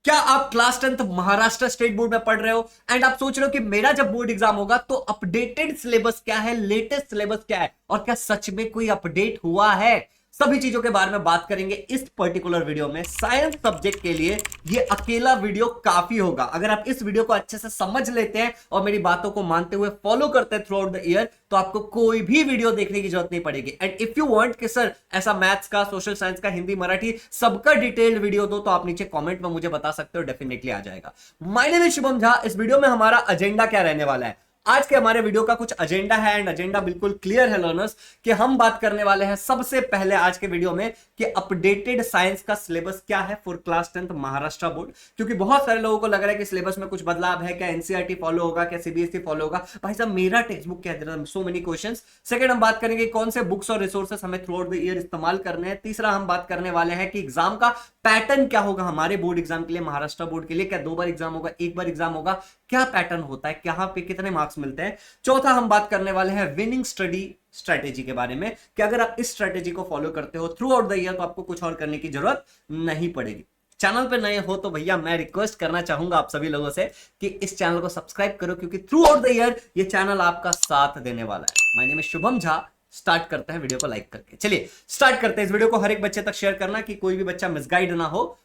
क्या आप class 10th Maharashtra state board में पढ़ रहे हो एंड आप सोच रहे हो कि मेरा जब बोर्ड एग्जाम होगा तो अपडेटेड सिलेबस क्या है, लेटेस्ट सिलेबस क्या है और क्या सच में कोई अपडेट हुआ है? सभी चीजों के बारे में बात करेंगे इस पर्टिकुलर वीडियो में। साइंस सब्जेक्ट के लिए ये अकेला वीडियो काफी होगा। अगर आप इस वीडियो को अच्छे से समझ लेते हैं और मेरी बातों को मानते हुए फॉलो करते हैं थ्रू आउट द ईयर, तो आपको कोई भी वीडियो देखने की जरूरत नहीं पड़ेगी। एंड इफ यू वांट कि सर ऐसा मैथ्स का, सोशल साइंस का, हिंदी, मराठी सबका डिटेल्ड वीडियो दो, तो आप नीचे कमेंट में मुझे बता सकते हो, डेफिनेटली आ जाएगा। My name is Shubham Jha. इस वीडियो में हमारा एजेंडा क्या रहने वाला है? आज के हमारे वीडियो का कुछ एजेंडा है एंड एजेंडा बिल्कुल क्लियर है लर्नर्स, कि हम बात करने वाले हैं सबसे पहले आज के वीडियो में कि अपडेटेड साइंस का सिलेबस क्या है for class 10th Maharashtra board. क्योंकि बहुत सारे लोगों को लग रहा है कि सिलेबस में कुछ बदलाव है, क्या एनसीईआरटी फॉलो होगा, क्या सीबीएसई फॉलो होगा। भाई साहब, मेरा टेक्स्ट बुक क्या है? So many questions. सेकंड, हम बात करेंगे कौन से बुक्स और रिसोर्सेस हमें थ्रू आउट द ईयर इस्तेमाल करने हैं। तीसरा, हम बात करने वाले हैं कि एग्जाम का पैटर्न क्या होगा हमारे बोर्ड एग्जाम के लिए, महाराष्ट्र बोर्ड के लिए। क्या 2 बार एग्जाम होगा, 1 बार एग्जाम होगा? क्या पैटर्न होता है, कहां पे कितने मार्क्स मिलते हैं? चौथा, हम बात करने वाले हैं विनिंग स्टडी स्ट्रेटेजी के बारे में, कि अगर आप इस स्ट्रेटेजी को फॉलो करते हो थ्रू आउट द ईयर तो आपको कुछ और करने की जरूरत नहीं पड़ेगी। चैनल पे नए हो तो भैया मैं रिक्वेस्ट करना चाहूंगा आप सभी लोगों से कि इस चैनल को सब्सक्राइब करो, क्योंकि थ्रू आउट द ईयर ये चैनल आपका साथ देने वाला है। My name is Shubham Jha. Start करते हैं वीडियो को लाइक करके। चलिए स्टार्ट करते हैं। इस वीडियो को हर एक बच्चे तक शेयर करना कि कोई भी बच्चा मिसगाइड ना हो।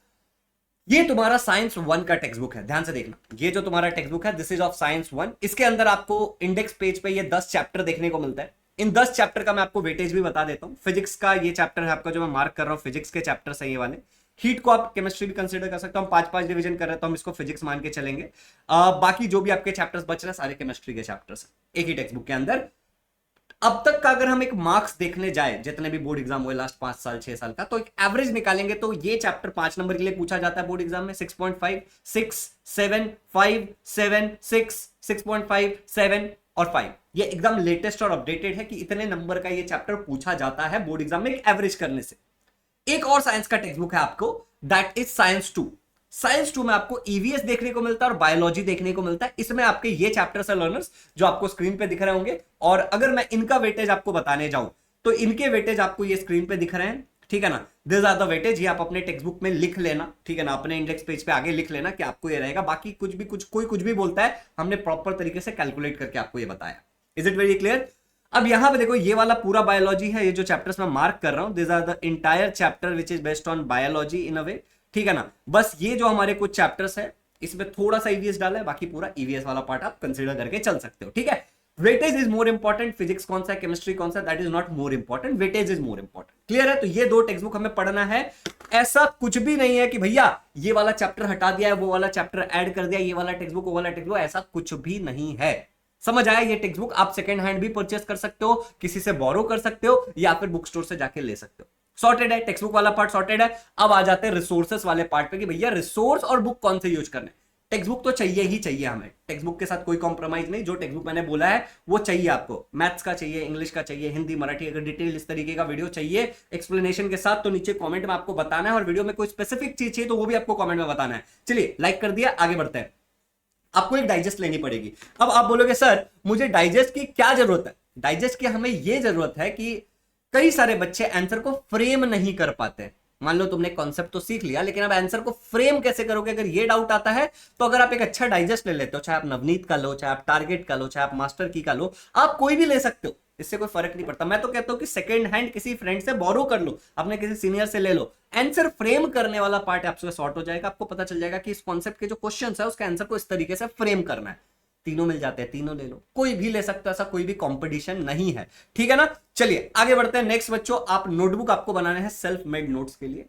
ये तुम्हारा साइंस 1 का टेक्स्ट बुक है, ध्यान से देखना। ये जो तुम्हारा टेक्स्ट बुक है, दिस इज ऑफ साइंस 1। इसके अंदर आपको इंडेक्स पेज पे ये 10 चैप्टर देखने को मिलता है। इन 10 चैप्टर का मैं आपको वेटेज भी बता देता हूं। फिजिक्स का ये चैप्टर है आपका, जो मैं मार्क कर रहा हूं, फिजिक्स के चैप्टर है ये वाले। हीट को आप केमिस्ट्री भी कंसीडर कर सकते हो। हम 5-5 डिवीजन कर रहे हैं तो हम इसको फिजिक्स मान के चलेंगे। बाकी जो भी आपके चैप्टर्स बच रहे हैं सारे केमिस्ट्री के चैप्टर्स एक ही टेक्स्ट बुक के अंदर। अब तक का अगर हम एक मार्क्स देखने जाए, जितने भी बोर्ड एग्जाम हुए लास्ट 5 साल 6 साल का, तो एक एवरेज निकालेंगे तो ये चैप्टर 5 नंबर के लिए पूछा जाता है बोर्ड एग्जाम में 6.5, 6, 7, 5, 7, 6, 6.5, 7 और 5। ये एकदम लेटेस्ट और अपडेटेड है कि इतने नंबर का ये चैप्टर पूछा जाता है बोर्ड एग्जाम में एक एवरेज करने से। एक और साइंस का टेक्स्ट बुक है आपको, दैट इज साइंस 2। साइंस 2 में आपको ईवीएस देखने को मिलता है और बायोलॉजी देखने को मिलता है। इसमें आपके ये चैप्टर्स है लर्नर्स, जो आपको स्क्रीन पे दिख रहे होंगे। और अगर मैं इनका वेटेज आपको बताने जाऊं तो इनके वेटेज आपको ये स्क्रीन पे दिख रहे हैं, ठीक है ना। This are the weightage. ये आप अपने टेक्स्ट बुक में लिख लेना, ठीक है ना, अपने इंडेक्स पेज पे आगे लिख लेना कि आपको ये रहेगा। बाकी कोई कुछ भी बोलता है, हमने प्रॉपर तरीके से कैलकुलेट करके आपको ये बताया। Is it very clear? अब यहां पे देखो, ये वाला पूरा बायोलॉजी है। ये जो चैप्टर्स मैं मार्क कर रहा हूं, this are the entire chapter which is based on biology in a way, ठीक है ना। बस ये जो हमारे कुछ चैप्टर्स है, इसमें थोड़ा सा ईवीएस डाला है, बाकी पूरा ईवीएस वाला पार्ट आप कंसीडर करके चल सकते हो, ठीक है। Weightage is more important. Physics कौन सा है, केमिस्ट्री कौन सा, that is not more important, weightage is more important. Clear है? तो ये 2 टेक्स्ट बुक हमें पढ़ना है। ऐसा कुछ भी नहीं है कि भैया ये वाला चैप्टर हटा दिया है, वो वाला चैप्टर ऐड कर दिया, ये वाला टेक्स्ट बुक वो वाला टेक्स्ट बुक, ऐसा कुछ भी नहीं है। समझ आया? ये टेक्स्ट बुक आप सेकंड हैंड भी परचेस कर सकते हो, किसी से बोरो कर सकते हो, या फिर बुक स्टोर से जाके ले सकते हो। सॉर्टेड है, टेक्स्ट बुक वाला पार्ट सॉर्टेड है। अब आ जाते हैं रिसोर्सेस वाले पार्ट पे कि भैया रिसोर्स और बुक कौन से यूज करने। टेक्स्ट बुक तो चाहिए ही चाहिए हमें, टेक्स्ट बुक के साथ कोई कॉम्प्रोमाइज नहीं। जो टेक्स्ट बुक मैंने बोला है वो चाहिए आपको। मैथ्स का चाहिए, इंग्लिश का चाहिए, हिंदी, मराठी, अगर डिटेल इस तरीके का वीडियो चाहिए एक्सप्लेनेशन के साथ, तो नीचे कमेंट में आपको बताना है। और वीडियो में कोई स्पेसिफिक चीज चाहिए तो वो भी आपको कमेंट में बताना है। चलिए लाइक कर दिया, आगे बढ़ते हैं। आपको एक डाइजेस्ट लेनी पड़ेगी। अब आप बोलोगे सर मुझे डाइजेस्ट की क्या जरूरत है? डाइजेस्ट की हमें यह जरूरत है कि कई सारे बच्चे आंसर को फ्रेम नहीं कर पाते। मान लो तुमने कॉन्सेप्ट तो सीख लिया, लेकिन अब आंसर को फ्रेम कैसे करोगे, अगर ये डाउट आता है तो अगर आप एक अच्छा डाइजेस्ट ले लेते हो, चाहे आप नवनीत का लो, चाहे आप टारगेट का लो, चाहे आप मास्टर की का लो, आप कोई भी ले सकते हो, इससे कोई फर्क नहीं पड़ता। मैं तो कहता हूं कि सेकंड हैंड किसी फ्रेंड से बोरो कर लो, अपने किसी सीनियर से ले लो। आंसर फ्रेम करने वाला पार्ट आपसे सॉर्ट हो जाएगा। आपको पता चल जाएगा कि इस कॉन्सेप्ट के जो क्वेश्चंस है उसके आंसर को इस तरीके से फ्रेम करना है। तीनों मिल जाते हैं, तीनों ले लो, कोई भी ले सकता है, ऐसा कोई भी कंपटीशन नहीं है, ठीक है ना। चलिए आगे बढ़ते हैं। नेक्स्ट बच्चों, आप नोटबुक आपको बनाने हैं सेल्फ मेड नोट्स के लिए।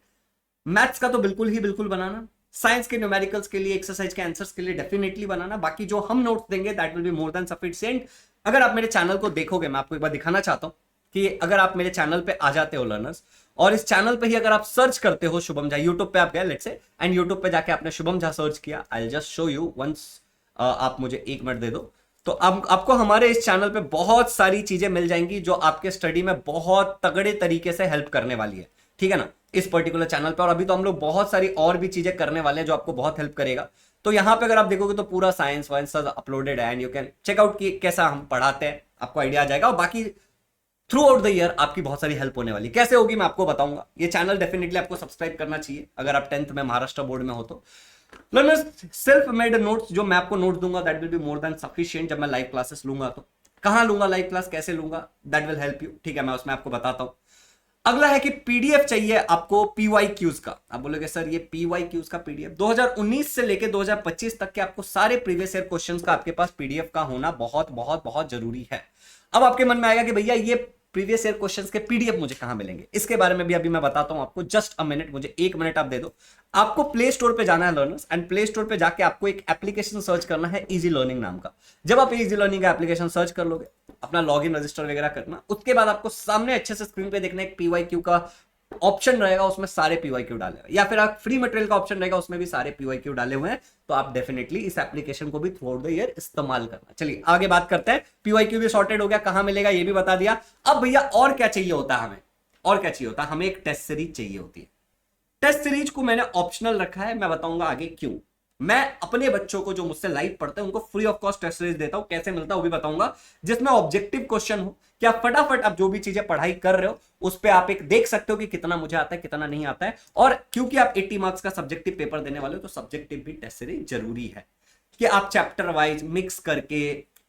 मैथ्स का तो बिल्कुल बनाना, साइंस के न्यूमेरिकल्स के लिए, एक्सरसाइज के आंसर्स के लिए डेफिनेटली बनाना। बाकी जो हम नोट्स देंगे that will be more than sufficient. अगर आप मेरे चैनल को देखोगे, मैं आपको एक बार दिखाना चाहता हूं कि अगर आप मेरे चैनल पे आ जाते हो लर्नर्स, और इस चैनल पे ही अगर आप सर्च करते हो शुभम झा, यूट्यूब पे आप गए लेट्स से, एंड यूट्यूब पे जाके आपने शुभम झा सर्च किया, I will just show you once. आप मुझे 1 मिनट दे दो, तो अब आपको हमारे इस चैनल पे बहुत सारी चीजें मिल जाएंगी जो आपके स्टडी में बहुत तगड़े तरीके से हेल्प करने वाली है, ठीक है ना, इस पर्टिकुलर चैनल पे। और अभी तो हम लोग बहुत सारी और भी चीजें करने वाले हैं जो आपको बहुत हेल्प करेगा। तो यहां पे अगर आप देखोगे तो पूरा साइंस वाइंस अपलोडेड है, and you can check out कि कैसा हम पढ़ाते हैं, आपको आइडिया आ जाएगा। और बाकी थ्रू आउट द ईयर आपकी बहुत सारी हेल्प होने वाली। कैसे होगी मैं आपको बताऊंगा। ये चैनल डेफिनेटली आपको सब्सक्राइब करना चाहिए अगर आप 10th में महाराष्ट्र बोर्ड में हो तो। लर्नर्स, सेल्फ मेड नोट्स जो मैं आपको नोट दूंगा that will be more than sufficient. जब मैं लाइव क्लासेस लूंगा तो कहां लूंगा लाइव क्लास, कैसे लूंगा, दैट विल हेल्प यू, ठीक है, मैं उसमें आपको बताता हूं। अगला है कि पीडीएफ चाहिए आपको पीवाईक्यूज का। आप बोलोगे सर ये पीवाईक्यूज का पीडीएफ 2019 से लेके 2025 तक के आपको सारे प्रीवियस ईयर क्वेश्चंस का आपके पास पीडीएफ का होना बहुत बहुत बहुत जरूरी है। अब आपके मन में आएगा कि भैया ये प्रीवियस ईयर क्वेश्चंस के पीडीएफ मुझे कहां मिलेंगे, इसके बारे में भी अभी मैं बताता हूं आपको। जस्ट अ मिनट, मुझे 1 मिनट आप दे दो। आपको प्ले स्टोर पे जाना है लर्नर्स, एंड प्ले स्टोर पे जाके आपको एक एप्लीकेशन सर्च करना है इजी लर्निंग नाम का। जब आप इजी लर्निंग का एप्लीकेशन सर्च कर लोगे, अपना लॉगिन रजिस्टर वगैरह करना, उसके बाद आपको सामने अच्छे से स्क्रीन पे देखना एक पीवाईक्यू का ऑप्शन रहेगा, उसमें सारे पीवाईक्यू डाले हुए, या फिर आप फ्री मटेरियल का ऑप्शन रहेगा, उसमें भी सारे पीवाईक्यू डाले हुए हैं। तो आप डेफिनेटली इस एप्लीकेशन को भी थ्रू आउट द ईयर इस्तेमाल करना। चलिए आगे बात करते हैं। पीवाईक्यू भी सॉर्टेड हो गया, कहां मिलेगा ये भी बता दिया। अब भैया और क्या चाहिए होता है हमें, और क्या चाहिए होता है हमें, एक टेस्ट सीरीज चाहिए होती है। टेस्ट सीरीज को मैंने ऑप्शनल रखा है, मैं बताऊंगा आगे क्यों। मैं अपने बच्चों को जो मुझसे लाइव पढ़ते हैं उनको free of cost test series देता हूं, कैसे मिलता है वो भी बताऊंगा, जिसमें ऑब्जेक्टिव क्वेश्चन हो, क्या फटाफट आप जो भी चीजें पढ़ाई कर रहे हो उस पर आप एक देख सकते हो कि कितना मुझे आता है कितना नहीं आता है। और क्योंकि आप 80 मार्क्स का सब्जेक्टिव पेपर देने वाले हो तो सब्जेक्टिव भी टेस्ट सीरीज जरूरी है कि आप चैप्टर वाइज मिक्स करके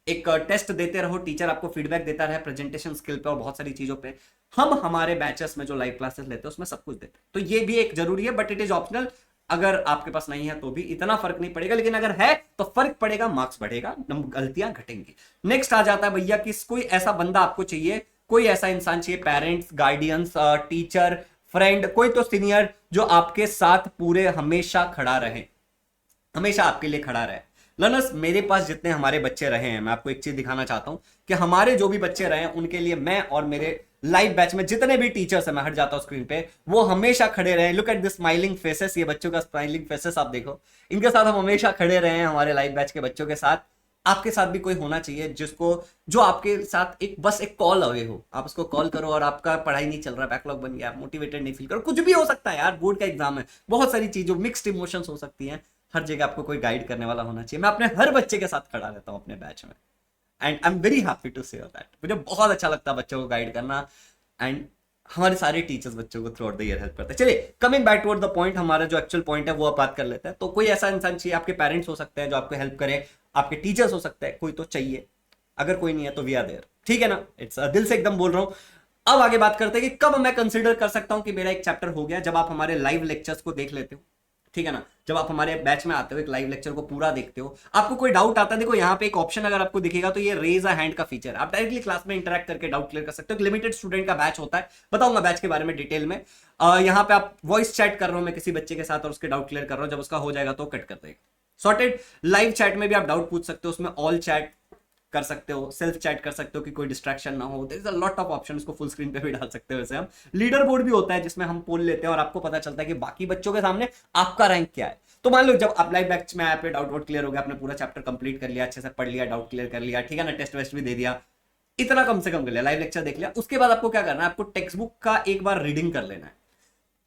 एक टेस्ट देते रहो, टीचर आपको फीडबैक देता रहे प्रेजेंटेशन स्किल पे और बहुत सारी चीजों पे। हम हमारे बैचेस में जो लाइव क्लासेस लेते हैं उसमें सब कुछ देते हैं, तो ये भी एक जरूरी है, बट इट इज ऑप्शनल। अगर आपके पास नहीं है तो भी इतना फर्क नहीं पड़ेगा, लेकिन अगर है तो फर्क पड़ेगा, मार्क्स बढ़ेगा, गलतियां घटेंगी। नेक्स्ट आ जाता है भैया कि कोई ऐसा बंदा आपको चाहिए, कोई ऐसा इंसान चाहिए, पेरेंट्स, गार्डियंस, टीचर, फ्रेंड, कोई तो सीनियर जो आपके साथ पूरे हमेशा खड़ा रहे, हमेशा आपके लिए खड़ा रहे। लर्नर्स, मेरे पास जितने हमारे बच्चे रहे हैं, मैं आपको एक चीज दिखाना चाहता हूं कि हमारे जो भी बच्चे रहे हैं उनके लिए मैं और मेरे लाइव बैच में जितने भी टीचर्स हैं, मैं हट जाता हूं स्क्रीन पे, वो हमेशा खड़े रहे। Look at this smiling faces, ये बच्चों का स्माइलिंग फेसेस आप देखो, इनके साथ हम हमेशा खड़े रहे हैं हमारे लाइव बैच के बच्चों के साथ। आपके साथ भी कोई होना चाहिए जिसको, जो आपके साथ एक बस एक कॉल अवे हो, आप उसको कॉल करो और आपका पढ़ाई नहीं चल रहा, बैकलॉग बन गया, आप मोटिवेटेड नहीं फील करो, कुछ भी हो सकता है यार, बोर्ड का एग्जाम है, बहुत सारी चीजों, मिक्स्ड इमोशंस हो सकती हैं, हर जगह आपको कोई गाइड करने वाला होना चाहिए। मैं अपने हर बच्चे के साथ खड़ा रहता हूं अपने बैच में, and I am very happy to say that. मुझे बहुत अच्छा लगता है बच्चों को गाइड करना, एंड हमारे सारे टीचर्स बच्चों को through out the year help करते हैं। चलिए coming back toward the point, हमारा जो एक्चुअल पॉइंट है वो आप बात कर लेते हैं। तो कोई ऐसा इंसान चाहिए, आपके पेरेंट्स हो सकते हैं जो आपको हेल्प करे, आपके टीचर्स हो सकते हैं, कोई तो चाहिए। अगर कोई नहीं है तो वी आर देयर, ठीक है ना, इट्स दिल से एकदम बोल रहा हूं। अब आगे बात करते हैं कि कब मैं कंसिडर कर सकता हूं कि मेरा एक चैप्टर हो गया, जब आप हमारे लाइव लेक्चर्स को देख लेते हो, ठीक है ना, जब आप हमारे बैच में आते हो, एक लाइव लेक्चर को पूरा देखते हो, आपको कोई डाउट आता है, देखो यहाँ पे एक ऑप्शन अगर आपको दिखेगा तो ये रेज अ हैंड का फीचर, आप डायरेक्टली क्लास में इंटरेक्ट करके डाउट क्लियर कर सकते हो। लिमिटेड स्टूडेंट का बैच होता है, बताऊंगा बैच के बारे में डिटेल में। यहाँ पे आप वॉइस चैट कर रहे हो मैं किसी बच्चे के साथ और उसके डाउट क्लियर कर रहा हूँ, जब उसका हो जाएगा तो कट कर देगा, सॉर्टेड। लाइव चैट में भी आप डाउट पूछ सकते हो, उसमें ऑल चैट कर सकते हो, सेल्फ चैट कर सकते हो कि कोई डिस्ट्रैक्शन ना हो, there is a lot of option, इसको फुल स्क्रीन पे भी डाल सकते हो। वैसे हम लीडर बोर्ड भी होता है जिसमें हम पोल लेते हैं और आपको पता चलता है कि बाकी बच्चों के सामने आपका रैंक क्या है। तो मान लो जब आप लाइव बैच में आए पे डाउट वोट क्लियर हो गया, आपने पूरा चैप्टर कंप्लीट कर लिया, अच्छे से पढ़ लिया, डाउट क्लियर कर लिया, ठीक है ना, टेस्ट वेस्ट भी दे दिया, इतना कम से कम कर लिया, लाइव लेक्चर देख लिया, उसके बाद आपको क्या करना है, आपको टेक्स्ट बुक का एक बार रीडिंग कर लेना है।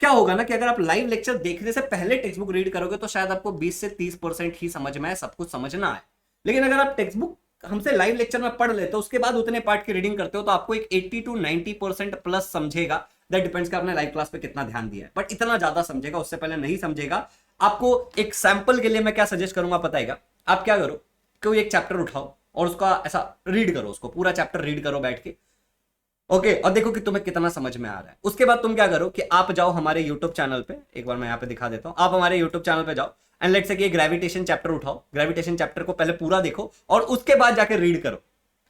क्या होगा ना कि अगर आप लाइव लेक्चर देखने से पहले टेक्स्ट बुक रीड करोगे तो शायद आपको 20 से 30% ही समझ में आए, सब कुछ समझना है। लेकिन अगर आप टेक्स्ट बुक हमसे लाइव लेक्चर में पढ़ लेते हो, उसके बाद उतने पार्ट की रीडिंग करते हो, तो आपको एक 80 to 90% प्लस समझेगा। दैट डिपेंड्स कि आपने लाइव क्लास पे कितना ध्यान दिया है, बट इतना ज्यादा समझेगा, उससे पहले नहीं समझेगा। आपको एक सैंपल के लिए मैं क्या सजेस्ट करूंगा पता है, आप क्या करो, कोई एक चैप्टर उठाओ और उसका ऐसा रीड करो, उसको पूरा चैप्टर रीड करो बैठ के, ओके, और देखो कि तुम्हें कितना समझ में आ रहा है। उसके बाद तुम क्या करो कि आप जाओ हमारे यूट्यूब चैनल पे, एक बार मैं यहाँ पे दिखा देता हूँ, आप हमारे यूट्यूब चैनल पे जाओ एंड लेट्स से कि ग्रेविटेशन चैप्टर उठाओ, ग्रेविटेशन चैप्टर को पहले पूरा देखो और उसके बाद जाके रीड करो।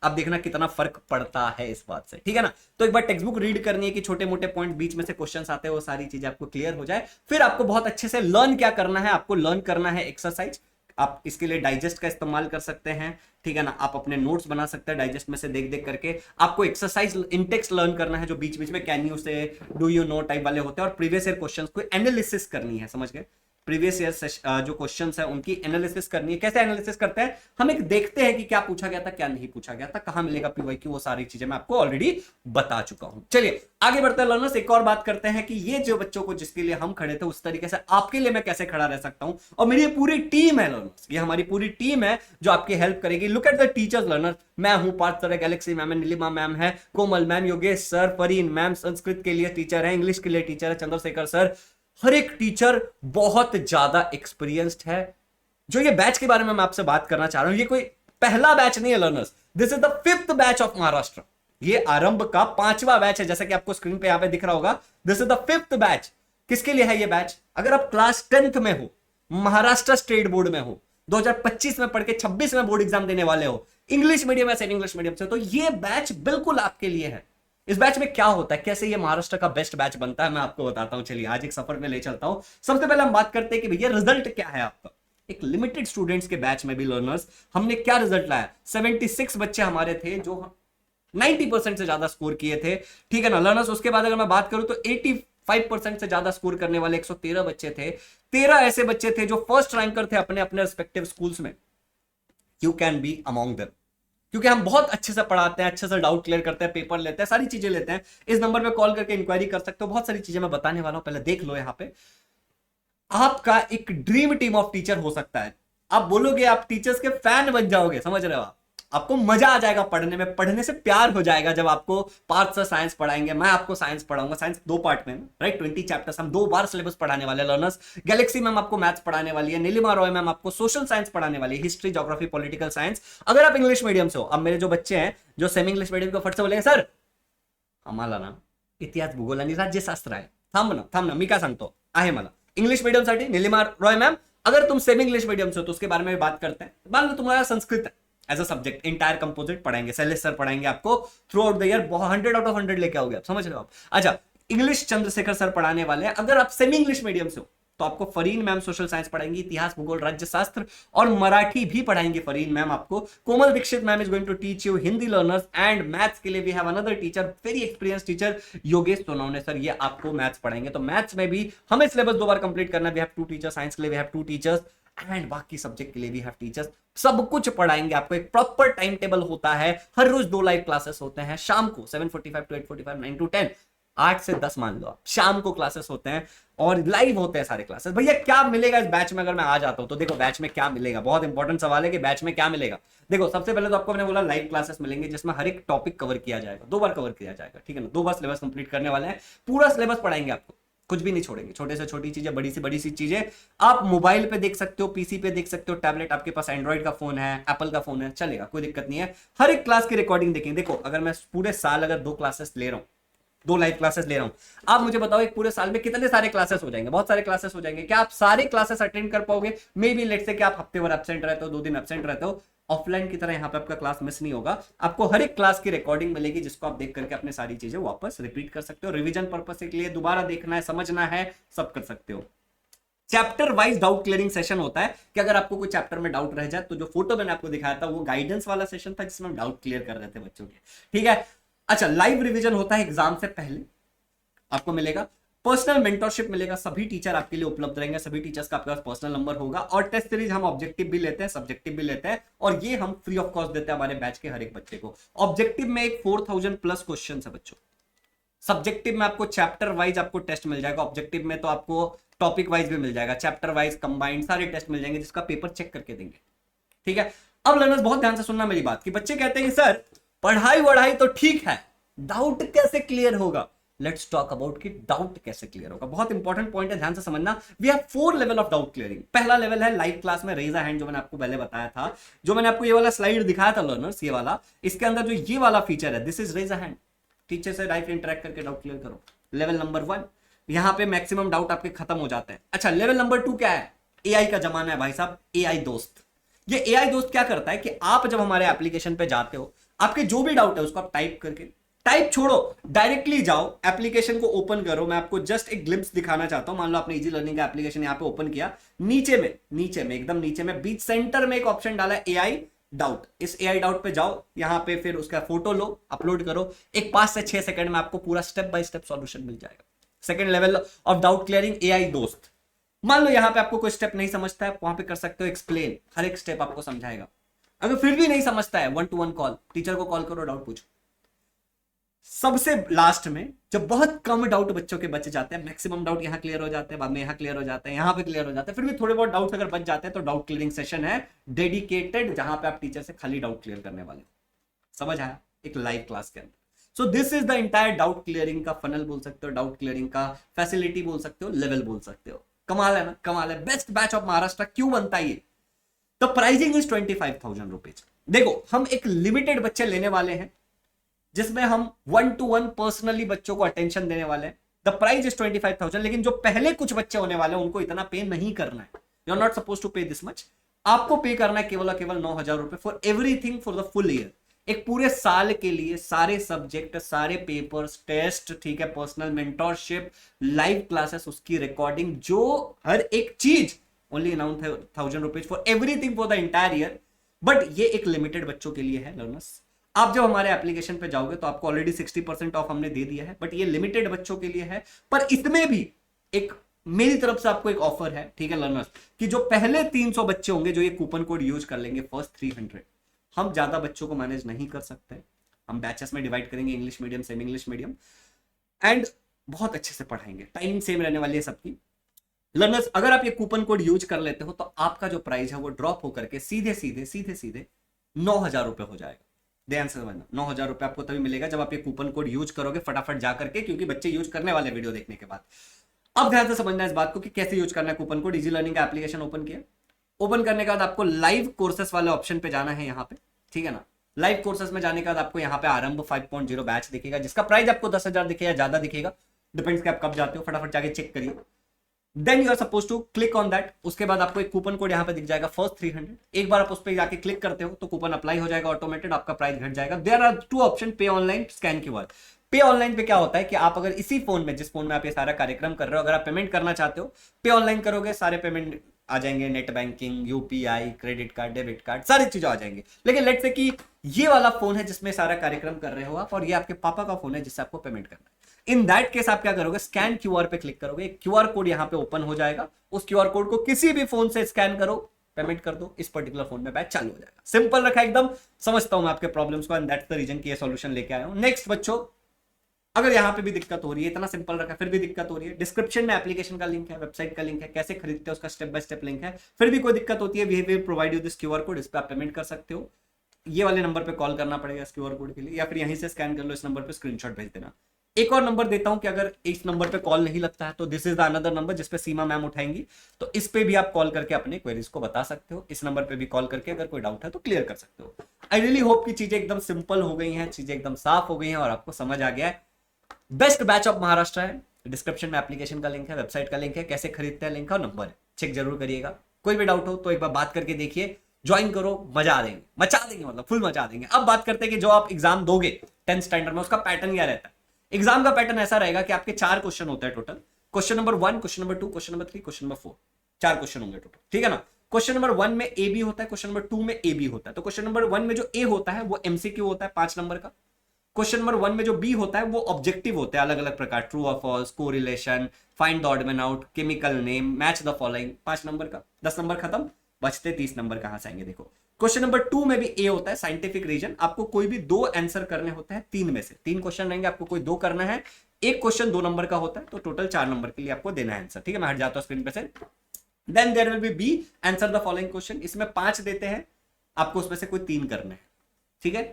अब देखना कितना फर्क पड़ता है इस बात से, ठीक है ना। तो एक बार टेक्स्ट बुक रीड करनी है कि छोटे मोटे पॉइंट बीच में से क्वेश्चंस आते हैं, वो सारी चीजें आपको क्लियर हो जाए। फिर आपको बहुत अच्छे से लर्न क्या करना है, आपको लर्न करना है एक्सरसाइज। आप इसके लिए डाइजेस्ट का इस्तेमाल कर सकते हैं, ठीक है ना, आप अपने नोट्स बना सकते हैं डाइजेस्ट में से देख देख करके। आपको एक्सरसाइज इंटेक्स लर्न करना है, जो बीच बीच में कैन यू से, डू यू नो टाइप वाले होते हैं, और प्रीवियस ईयर क्वेश्चंस को एनालिसिस करनी है, समझ गए। प्रीवियस ईयर जो क्वेश्चंस है उनकी एनालिसिस करनी है। कैसे एनालिसिस करते हैं, हम एक देखते हैं कि क्या पूछा गया था, क्या नहीं पूछा गया था, कहां मिलेगा पीवाईक्यू, वो सारी चीजें मैं आपको ऑलरेडी बता चुका हूं। चलिए आगे बढ़ते हैं लर्नर्स, एक और बात करते हैं कि ये जो बच्चों को जिसके लिए हम खड़े थे, उस तरीके से आपके लिए मैं कैसे खड़ा रह सकता हूं। और मेरी पूरी टीम है लर्नर्स, ये हमारी पूरी टीम है जो आपकी हेल्प करेगी। Look at the teachers learners, मैं हूं पार्थ सर, गैलेक्सी मैम है, नीलिमा मैम है, Komal ma'am, Yogesh sir, Fareen ma'am Sanskrit के लिए टीचर है, इंग्लिश के लिए टीचर है, चंद्रशेखर सर, हर एक टीचर बहुत ज्यादा एक्सपीरियंस्ड है। जो ये बैच के बारे में मैं आपसे बात करना चाह रहा हूं, ये कोई पहला बैच नहीं है learners, this is the 5th batch of Maharashtra. ये आरंभ का 5वां बैच है, जैसा कि आपको स्क्रीन पे यहां पे दिख रहा होगा। This is the 5th batch. किसके लिए है ये बैच? अगर आप क्लास 10th में हो, महाराष्ट्र स्टेट बोर्ड में हो, 2025 में पढ़ के 26 में बोर्ड एग्जाम देने वाले हो, इंग्लिश मीडियम या सेमी इंग्लिश मीडियम से, तो ये बैच बिल्कुल आपके लिए है। इस बैच में क्या होता है, कैसे ये महाराष्ट्र का बेस्ट बैच बनता है, मैं आपको बताता हूं। चलिए आज एक सफर में ले चलता हूं। सबसे पहले हम बात करते हैं कि भैया रिजल्ट क्या है आपका। एक लिमिटेड स्टूडेंट्स के बैच में भी लर्नर्स हमने क्या रिजल्ट लाया। 76 बच्चे हमारे थे जो 90% से ज्यादा स्कोर किए थे, ठीक है ना लर्नर्स। उसके बाद अगर मैं बात करूं तो 85% से ज्यादा स्कोर करने वाले 113 बच्चे थे। 13 ऐसे बच्चे थे जो फर्स्ट रैंकर थे अपने अपने रिस्पेक्टिव स्कूल्स में। You can be among them, क्योंकि हम बहुत अच्छे से पढ़ाते हैं, अच्छे से डाउट क्लियर करते हैं, पेपर लेते हैं, सारी चीजें लेते हैं। इस नंबर पे कॉल करके इंक्वायरी कर सकते हो। बहुत सारी चीजें मैं बताने वाला हूं, पहले देख लो। यहां पे आपका एक ड्रीम टीम ऑफ टीचर हो सकता है। आप बोलोगे आप टीचर्स के फैन बन जाओगे, समझ रहे हो आप। आपको मजा आ जाएगा पढ़ने में, पढ़ने से प्यार हो जाएगा जब आपको पार्थ सर साइंस पढ़ाएंगे, मैं आपको साइंस पढ़ाऊंगा। साइंस 2 पार्ट में, राइट, 20 चैप्टर्स, हम 2 बार सिलेबस पढ़ाने वाले लर्नर्स। गैलेक्सी मैम आपको मैथ्स पढ़ाने वाली है, नीलिमा रॉय मैम आपको सोशल साइंस पढ़ाने वाली है, हिस्ट्री, ज्योग्राफी, पॉलिटिकल साइंस। अगर आप इंग्लिश मीडियम से हो, अब मेरे जो बच्चे हैं जो सेमी इंग्लिश मीडियम को फट से बोलेंगे सर आम्हाला ना इतिहास, भूगोल आणि राज्यशास्त्र आहे, थांब ना मी काय सांगतो आहे मला इंग्लिश मीडियम साठी नीलिमा रॉय मैम। अगर तुम सेमी इंग्लिश मीडियम से हो तो उसके बारे में भी बात करते हैं। मान लो तुम्हारा संस्कृत है as a subject, entire composite पढ़ाएंगे, शैलेश सर पढ़ाएंगे आपको throughout the year, 100 out of 100 लेके आओगे आप, समझ रहे हो आप। अच्छा, इंग्लिश चंद्रशेखर सर पढ़ाने वाले हैं। अगर आप सेमी इंग्लिश मीडियम से हो तो आपको फरीन मैम सोशल साइंस पढ़ाएंगी, इतिहास, भूगोल, राज्यशास्त्र और मराठी भी पढ़ाएंगे फरीन मैम आपको। Komal Dixit ma'am is going to teach you Hindi learners and maths के लिए we have another teacher, very experience teacher, Yogesh Sonawane sir, ये आपको मैथ्स पढ़ाएंगे। तो मैथ्स में भी हमें सिलेबस 2 बार कंप्लीट करना है। वी हैव 2 टीचर्स, साइंस के लिए वी हैव 2 टीचर्स एंड बाकी सब्जेक्ट के लिए भी हैव टीचर्स। सब कुछ पढ़ाएंगे आपको। एक प्रॉपर टाइम टेबल होता है, हर रोज 2 लाइव क्लासेस होते हैं शाम को 7:45 to 8:45, 9 to 10, 8 से 10 मान लो आप, शाम को क्लासेस होते हैं और लाइव होते हैं सारे क्लासेस। भैया क्या मिलेगा इस बैच में अगर मैं आ जाता हूं तो? देखो बैच में क्या मिलेगा, बहुत इंपॉर्टेंट सवाल है कि बैच में क्या मिलेगा। देखो सबसे पहले तो आपको मैंने बोला लाइव क्लासेस मिलेंगे जिसमें हर एक टॉपिक कवर किया जाएगा, 2 बार कवर किया जाएगा, ठीक है ना। 2 बार सिलेबस कंप्लीट करने वाले हैं, पूरा सिलेबस पढ़ाएंगे आपको, कुछ भी नहीं छोड़ेंगे। छोटे से छोटी चीजें, बड़ी सी चीजें आप मोबाइल पे देख सकते हो, पीसी पे देख सकते हो, टैबलेट, आपके पास एंड्रॉइड का फोन है, एप्पल का फोन है, चलेगा, कोई दिक्कत नहीं है। हर एक क्लास की रिकॉर्डिंग देखेंगे। देखो अगर मैं पूरे साल अगर 2 क्लासेस ले रहा हूं, 2 लाइव क्लासेस ले रहा हूं, आप मुझे बताओ एक पूरे साल में कितने सारे क्लासेस हो जाएंगे? बहुत सारे क्लासेस हो जाएंगे। क्या आप सारे क्लासेस अटेंड कर पाओगे? मे बी लेट से कि आप हफ्ते भर एब्सेंट रहते हो, 2 दिन एब्सेंट रहते हो, ऑफलाइन की तरह यहाँ पे आपका क्लास मिस नहीं होगा। आपको हर एक क्लास की रिकॉर्डिंग मिलेगी जिसको आप देख करके अपने सारी चीजें वापस रिपीट कर सकते हो। रिवीजन पर्पस के लिए दोबारा देखना है, समझना है, सब कर सकते हो। Chapter wise doubt clearing session होता है कि अगर आपको कोई चैप्टर में डाउट रह जाए तो जो फोटो मैंने आपको दिखाया था वो गाइडेंस वाला सेशन था जिसमें हम डाउट क्लियर कर रहे थे बच्चों के, ठीक है। अच्छा, लाइव रिवीजन होता है एग्जाम से पहले, आपको मिलेगा पर्सनल मेंटरशिप मिलेगा, सभी टीचर आपके लिए उपलब्ध रहेंगे, सभी टीचर्स का आपके पास पर्सनल नंबर होगा। और टेस्ट सीरीज हम ऑब्जेक्टिव भी लेते हैं, सब्जेक्टिव भी लेते हैं, और ये हम फ्री ऑफ कॉस्ट देते हैं हमारे बैच के हर एक बच्चे को। ऑब्जेक्टिव में एक 4000 प्लस क्वेश्चन है बच्चों। सब्जेक्टिव में आपको चैप्टर वाइज आपको टेस्ट मिल जाएगा, ऑब्जेक्टिव में तो आपको टॉपिक वाइज भी मिल जाएगा, चैप्टर वाइज कंबाइंड सारे टेस्ट मिल जाएंगे जिसका पेपर चेक करके देंगे, ठीक है। अब लर्नर्स बहुत ध्यान से सुनना मेरी बात कि बच्चे कहते हैं कि सर पढ़ाई वढ़ाई तो ठीक है, डाउट कैसे क्लियर होगा? लेट्स टॉक अबाउट कि डाउट कैसे क्लियर होगा। बहुत इंपॉर्टेंट पॉइंट है, ध्यान से समझना। We have 4 level of doubt clearing. पहला लेवल है लाइव क्लास में रेज अ हैंड, जो मैंने आपको पहले बताया था, जो मैंने आपको ये वाला स्लाइड दिखाया था लर्नर्स, ये वाला, इसके अंदर जो ये वाला फीचर है, this is raise a hand. Teacher से डायरेक्ट इंटरेक्ट करके डाउट क्लियर करो। लेवल नंबर 1, यहां पे मैक्सिमम डाउट आपके खत्म हो जाते हैं। अच्छा, लेवल नंबर 2 क्या है? एआई का जमाना है भाई साहब, एआई दोस्त। ये एआई दोस्त क्या करता है कि आप जब हमारे एप्लीकेशन पे जाते हो, आपके जो भी डाउट है उसको आप टाइप करके, टाइप छोड़ो, डायरेक्टली जाओ एप्लीकेशन को ओपन करो। मैं आपको जस्ट एक ग्लिम्स दिखाना चाहता हूं। मान लो आपने इजी लर्निंग का एप्लीकेशन यहां पे ओपन किया, नीचे में एकदम नीचे में बीच सेंटर में एक ऑप्शन डाला है एआई डाउट। इस एआई डाउट पे जाओ, यहां पे फिर उसका फोटो लो, अपलोड करो, एक 5 से 6 सेकंड में आपको पूरा स्टेप बाय स्टेप सॉल्यूशन मिल जाएगा। Second level of doubt clearing, AI दोस्त। मान लो यहां पे आपको कोई स्टेप नहीं समझता है, वहां पे कर सकते हो एक्सप्लेन, हर एक स्टेप आपको समझाएगा। अगर फिर भी नहीं समझता है, 1-to-1 कॉल, टीचर को कॉल करो, डाउट पूछो। सबसे लास्ट में जब बहुत कम डाउट बच्चों के बच जाते हैं, मैक्सिमम डाउट यहां क्लियर हो जाते हैं, बाद में यहां क्लियर हो जाते हैं, यहां पे क्लियर हो जाते हैं, फिर भी थोड़े बहुत डाउट्स अगर बच जाते हैं तो डाउट क्लियरिंग सेशन है डेडिकेटेड, जहां पे आप टीचर से खाली डाउट क्लियर करने वाले। समझ आया? एक लाइव क्लास के अंदर so this is the entire doubt clearing का फनल बोल सकते हो, डाउट क्लियरिंग का फैसिलिटी बोल सकते हो, लेवल बोल सकते हो। कमाल है ना, कमाल है। बेस्ट बैच ऑफ महाराष्ट्र क्यों बनता है ये? The pricing is 25,000 rupees. देखो हम एक लिमिटेड बच्चे लेने वाले हैं जिसमें हम 1-to-1 पर्सनली बच्चों को अटेंशन देने वाले हैं। द प्राइस इज 25,000, लेकिन जो पहले कुछ बच्चे होने वाले हैं उनको इतना पे नहीं करना है। You are not suppose to pay this much. आपको पे करना है केवल और केवल 9,000 रुपए for everything for the full year. एक पूरे साल के लिए सारे सब्जेक्ट, सारे पेपर्स, टेस्ट, ठीक है, पर्सनल मेंटोरशिप, लाइव क्लासेस, उसकी रिकॉर्डिंग, जो हर एक चीज only 9,000 rupees for everything for the entire year. But ये एक लिमिटेड बच्चों के लिए है लर्नर्स। आप जब हमारे एप्लीकेशन पे जाओगे तो आपको ऑलरेडी 60% ऑफ हमने दे दिया है, बट ये लिमिटेड बच्चों के लिए है। पर इसमें भी एक मेरी तरफ से आपको एक ऑफर है, ठीक है लर्नर्स, कि जो पहले 300 बच्चे होंगे जो ये कूपन कोड यूज कर लेंगे, फर्स्ट 300, हम ज्यादा बच्चों को मैनेज नहीं कर सकते, हम बैचेस में डिवाइड करेंगे, English medium, semi English medium, and बहुत अच्छे से पढ़ाएंगे, टाइमिंग सेम रहने वाली है सबकी। लर्नर्स अगर आप ये कूपन कोड यूज कर लेते हो तो आपका जो प्राइस है वो ड्रॉप होकर के सीधे सीधे 9,000 रुपए हो जाएगा। ध्यान से समझना, 9,000 रुपए आपको तभी मिलेगा जब आप ये कूपन कोड यूज करोगे फटाफट जा करके, क्योंकि बच्चे यूज करने वाले वीडियो देखने के बाद। अब ध्यान से समझना इस बात को कि कैसे यूज करना है कूपन कोड। इजी लर्निंग का एप्लीकेशन ओपन किया, ओपन करने के बाद आपको लाइव कोर्सेस वाले ऑप्शन पे जाना है यहाँ पे, ठीक है ना। लाइव कोर्सेस में जाने के बाद आपको यहाँ पे आरंभ 5.0 बैच दिखेगा, जिसका प्राइस आपको 10,000 दिखेगा, ज्यादा दिखेगा, डिपेंड्स कि आप कब जाते हो, फटाफट जाके चेक करिए। Then you are suppose to click on that. उसके बाद आपको एक कूपन कोड यहाँ पे दिख जाएगा फर्स्ट 300। एक बार आप उस पर जाके क्लिक करते हो तो कूपन अप्लाई हो जाएगा ऑटोमेटेड, आपका प्राइस घट जाएगा। देयर आर 2 ऑप्शन, पे ऑनलाइन, स्कैन क्यूआर। पे ऑनलाइन पे क्या होता है कि आप अगर इसी फोन में, जिस फोन में आप ये सारा कार्यक्रम कर रहे हो, अगर आप पेमेंट करना चाहते हो, पे ऑनलाइन करोगे, सारे पेमेंट आ जाएंगे, net banking, UPI, credit card, debit card, सारी चीजें आ जाएंगे। लेकिन लेट्स से कि ये वाला फोन है जिसमें सारा कार्यक्रम कर रहे हो आप, और ये आपके पापा का फोन है जिससे आपको पेमेंट करना है। इन दैट केस आप क्या करोगे, स्कैन क्यूआर पे क्लिक करोगे, क्यूआर कोड यहाँ पे ओपन हो जाएगा, उस क्यूआर कोड को किसी भी फोन से स्कैन करो, पेमेंट कर दो, इस पर्टिकुलर फोन में बैच चालू हो जाएगा। सिंपल रखा एकदम, समझता हूं मैं आपके प्रॉब्लम्स को, एंड दैट्स द रीजन कि ये सॉल्यूशन लेके आया हूं। नेक्स्ट बच्चों, अगर यहाँ पे भी दिक्कत हो रही है, इतना सिंपल रखा फिर भी दिक्कत हो रही है, डिस्क्रिप्शन में एप्लीकेशन का लिंक है, वेबसाइट का लिंक है, कैसे खरीदते हो उसका स्टेप बाय स्टेप लिंक है। फिर भी कोई दिक्कत होती है, we will provide you this QR code, इस पे आप पेमेंट कर सकते हो। ये वाले नंबर पे कॉल करना पड़ेगा इस क्यूआर कोड के लिए, या फिर यहीं से स्कैन कर लो, इस नंबर पे स्क्रीनशॉट भेज देना। एक और नंबर देता हूं कि अगर इस नंबर पे कॉल नहीं लगता है तो this is the another number जिसपे सीमा मैम उठाएंगी, तो इस पे भी आप कॉल करके अपने क्वेरीज को बता सकते हो। इस नंबर पे भी कॉल करके अगर कोई डाउट है तो क्लियर कर सकते हो। आई रियली होप कि चीजें एकदम सिंपल हो गई हैं, चीजें एकदम साफ हो गई हैं और आपको समझ आ गया है। बेस्ट बैच ऑफ महाराष्ट्र है, डिस्क्रिप्शन में एप्लीकेशन का लिंक है, वेबसाइट का लिंक है, कैसे खरीदते हैं लिंक और नंबर है, चेक जरूर करिएगा। कोई भी डाउट हो तो एक बार बात करके देखिए, ज्वाइन करो, मजा देंगे, मचा देंगे, मतलब फुल मचा देंगे। अब बात करते हैं कि जो आप एग्जाम दोगे 10th स्टैंडर्ड में, उसका पैटर्न क्या रहता है। एग्जाम का पैटर्न ऐसा रहेगा कि आपके 4 क्वेश्चन होते हैं total. Question number 1, question number 2, question number 3, question number 4, 4 question होंगे टोटल, ठीक है ना। क्वेश्चन नंबर 1 में ए बी होता है, क्वेश्चन नंबर 2 में ए बी होता है। तो क्वेश्चन नंबर 1 में जो ए होता है वो एमसीक्यू होता है 5 नंबर का। क्वेश्चन नंबर 1 में जो बी होता है वो ऑब्जेक्टिव होते हैं अलग अलग प्रकार, ट्रू और false, correlation, find the odd man out, chemical name, match the following, 5 number का। 10 नंबर खत्म, बचते 30 नंबर कहां से आएंगे देखो। क्वेश्चन नंबर 2 में भी ए होता है, साइंटिफिक रीजन। आपको कोई भी 2 आंसर करने होते हैं 3 में से, 3 क्वेश्चन रहेंगे, आपको कोई 2 करना है। एक क्वेश्चन 2 नंबर का होता है, तो टोटल 4 नंबर के लिए आपको देना है आंसर, ठीक है। मैं हट जाता हूं स्क्रीन पे से। Then there will be B, answer the following question. इसमें 5 देते हैं, आपको उसमें से कोई 3 करने हैं, ठीक है।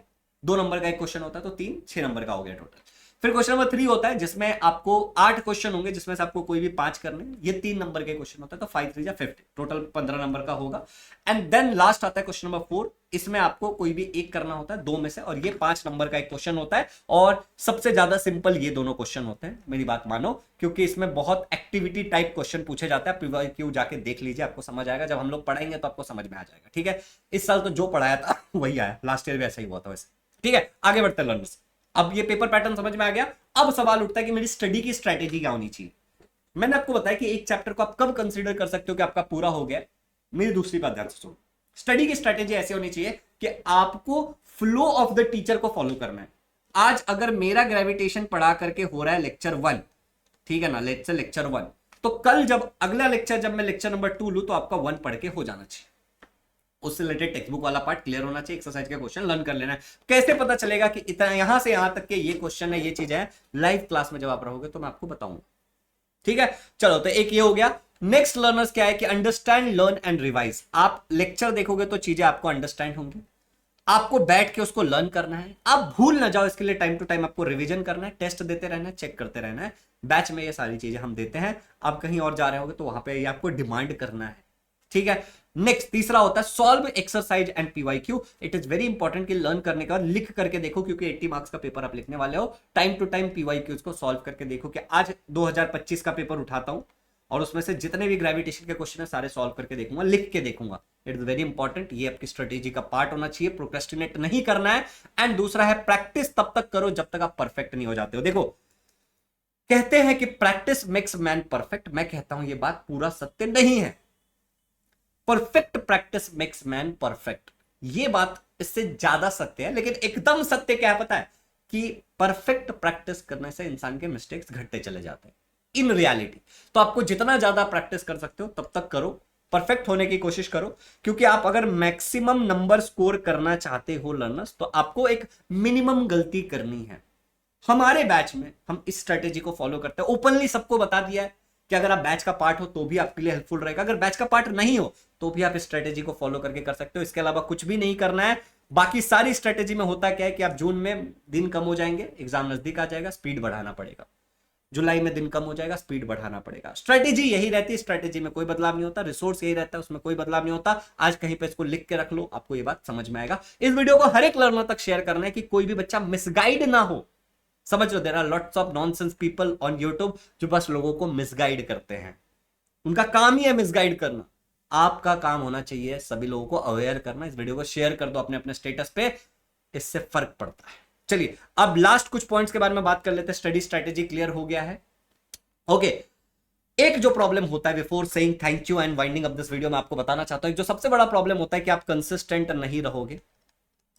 2 नंबर का एक क्वेश्चन होता है तो 3, 6 नंबर का हो गया टोटल। फिर क्वेश्चन नंबर 3 होता है जिसमें आपको 8 क्वेश्चन होंगे, जिसमें से आपको कोई भी 5 करने हैं। ये 3 नंबर के क्वेश्चन होता है, तो 5 3 या 50, टोटल 15 नंबर का होगा। एंड देन लास्ट आता है क्वेश्चन नंबर 4, इसमें आपको कोई भी एक करना होता है 2 में से, और ये 5 नंबर का एक क्वेश्चन होता है। और सबसे ज्यादा सिंपल ये दोनों क्वेश्चन होते हैं, मेरी बात मानो, क्योंकि इसमें बहुत एक्टिविटी टाइप क्वेश्चन पूछे जाते हैं। पीवाईक्यू जाके देख लीजिए, आपको समझ आएगा। जब हम लोग पढ़ाएंगे तो आपको समझ में आ जाएगा, ठीक है। इस साल तो जो पढ़ाया था वही आया, लास्ट ईयर भी ऐसा ही हुआ था वैसे, ठीक है। आगे बढ़ते हैं लर्नर्स। अब ये पेपर पैटर्न समझ में आ गया। अब सवाल उठता है कि मेरी स्टडी की स्ट्रेटेजी क्या होनी चाहिए। मैंने आपको बताया कि एक चैप्टर को आप कब कंसीडर कर सकते हो कि आपका पूरा हो गया। मेरी दूसरी बात ध्यान से सुनो, स्टडी की स्ट्रेटेजी ऐसी होनी चाहिए कि आपको फ्लो ऑफ द टीचर को फॉलो करना है। आज अगर मेरा ग्रेविटेशन पढ़ा करके हो रहा है लेक्चर 1, ठीक है ना, लेक्चर 1, तो कल जब अगला लेक्चर, जब मैं लेक्चर नंबर 2 लूं तो आपका 1 पढ़ के हो जाना चाहिए। उससे रिलेटेड टेक्स्ट बुक वाला पार्ट क्लियर होना चाहिए, एक्सरसाइज के क्वेश्चन लर्न कर लेना है। कैसे पता चलेगा कि इतना यहां से यहां तक के ये क्वेश्चन है, ये चीज है, लाइव क्लास में जब आप रहोगे तो मैं आपको बताऊंगा, ठीक है। चलो, तो एक ये हो गया। नेक्स्ट लर्नर्स क्या है कि अंडरस्टैंड, लर्न एंड रिवाइज। आप लेक्चर देखोगे तो चीजें आपको अंडरस्टैंड होंगी, आपको बैठ के उसको लर्न करना है, आप भूल ना जाओ, इसके लिए टाइम टू टाइम आपको रिवीजन करना है, टेस्ट देते रहना है, चेक करते रहना है। बैच में ये सारी चीजें हम देते हैं। आप कहीं और जा रहे होगे तो वहां पे ये आपको डिमांड करना है, ठीक है। नेक्स्ट तीसरा होता है solve exercise and PYQ. It is very important कि लर्न करने का लिख करके देखो, क्योंकि 80 मार्क्स का पेपर आप लिखने वाले हो। टाइम टू टाइम पीवाईक्यूज को सॉल्व करके देखो कि आज 2025 का पेपर उठाता हूं और उसमें से जितने भी ग्रेविटेशन के क्वेश्चन है सारे सॉल्व करके देखूंगा, लिख के देखूंगा। इट इज वेरी इंपॉर्टेंट, ये आपकी स्ट्रेटेजी का पार्ट होना चाहिए, प्रोक्रेस्टिनेट नहीं करना है। एंड दूसरा है प्रैक्टिस तब तक करो जब तक आप परफेक्ट नहीं हो जाते हो। देखो कहते हैं कि प्रैक्टिस मेक्स मैन परफेक्ट, मैं कहता हूं ये बात पूरा सत्य नहीं है। Perfect practice makes man perfect, ये बात इससे ज्यादा सत्य है। लेकिन एकदम सत्य क्या है पता है, कि परफेक्ट प्रैक्टिस करने से इंसान के मिस्टेक्स घटते चले जाते हैं इन रियलिटी। तो आपको जितना ज्यादा प्रैक्टिस कर सकते हो तब तक करो, परफेक्ट होने की कोशिश करो। क्योंकि आप अगर मैक्सिमम नंबर स्कोर करना चाहते हो लर्नर्स, तो आपको एक मिनिमम गलती करनी है। हमारे बैच में हम इस स्ट्रेटेजी को फॉलो करते हैं, ओपनली सबको बता दिया है कि अगर आप बैच का पार्ट हो तो भी आपके लिए हेल्पफुल रहेगा, अगर बैच का पार्ट नहीं हो तो भी आप इस स्ट्रेटेजी को फॉलो करके कर सकते हो। इसके अलावा कुछ भी नहीं करना है। बाकी सारी स्ट्रेटेजी में होता क्या है कि आप जून में दिन कम हो जाएंगे, एग्जाम नजदीक आ जाएगा, स्पीड बढ़ाना पड़ेगा। जुलाई में दिन कम हो जाएगा, स्पीड बढ़ाना पड़ेगा। स्ट्रेटेजी यही रहती है, स्ट्रेटेजी में कोई बदलाव नहीं होता, रिसोर्स यही रहता है, उसमें कोई बदलाव नहीं होता। आज कहीं पे इसको लिख के रख लो, आपको ये बात समझ में आएगा। इस वीडियो को हर एक लर्नर तक शेयर करना है कि कोई भी बच्चा मिसगाइड ना हो। समझ लो, there are lots of nonsense people on YouTube जो बस लोगों को मिसगाइड करते हैं, उनका काम ही है मिसगाइड करना। आपका काम होना चाहिए सभी लोगों को अवेयर करना। इस वीडियो को शेयर कर दो अपने अपने स्टेटस पे, इससे फर्क पड़ता है। चलिए अब लास्ट कुछ पॉइंट्स के बारे में बात कर लेते हैं। स्टडी स्ट्रेटेजी क्लियर हो गया है, ओके। एक जो प्रॉब्लम होता है, before saying thank you and winding up this video, मैं आपको बताना चाहता हूं, जो सबसे बड़ा प्रॉब्लम होता है कि आप कंसिस्टेंट नहीं रहोगे,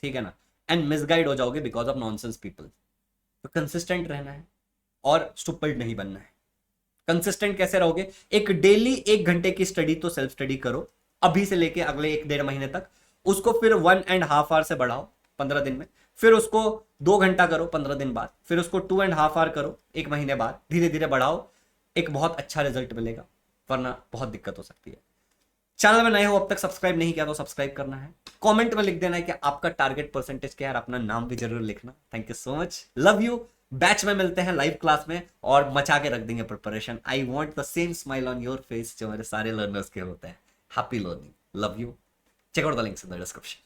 ठीक है ना, एंड मिसगाइड हो जाओगे बिकॉज ऑफ नॉनसेंस पीपल। तो कंसिस्टेंट रहना है और स्टूपिड नहीं बनना है। कंसिस्टेंट कैसे रहोगे, एक डेली 1 घंटे की स्टडी तो सेल्फ स्टडी करो अभी से लेके अगले 1-1.5 महीने तक। उसको फिर 1.5 आवर से बढ़ाओ 15 दिन में, फिर उसको 2 घंटा करो 15 दिन बाद, फिर उसको 2.5 आवर करो 1 महीने बाद। धीरे धीरे बढ़ाओ, एक बहुत अच्छा रिजल्ट मिलेगा, वरना बहुत दिक्कत हो सकती है। चैनल में नए हो, अब तक सब्सक्राइब नहीं किया तो सब्सक्राइब करना है। कमेंट में लिख देना है कि आपका टारगेट परसेंटेज क्या है, अपना नाम भी जरूर लिखना। Thank you so much, love you. Batch में मिलते हैं लाइव क्लास में और मचा के रख देंगे preparation. I want the same smile on your face जो मेरे सारे लर्नर्स के होते हैं। Happy learning, love you. Check out the links in the description.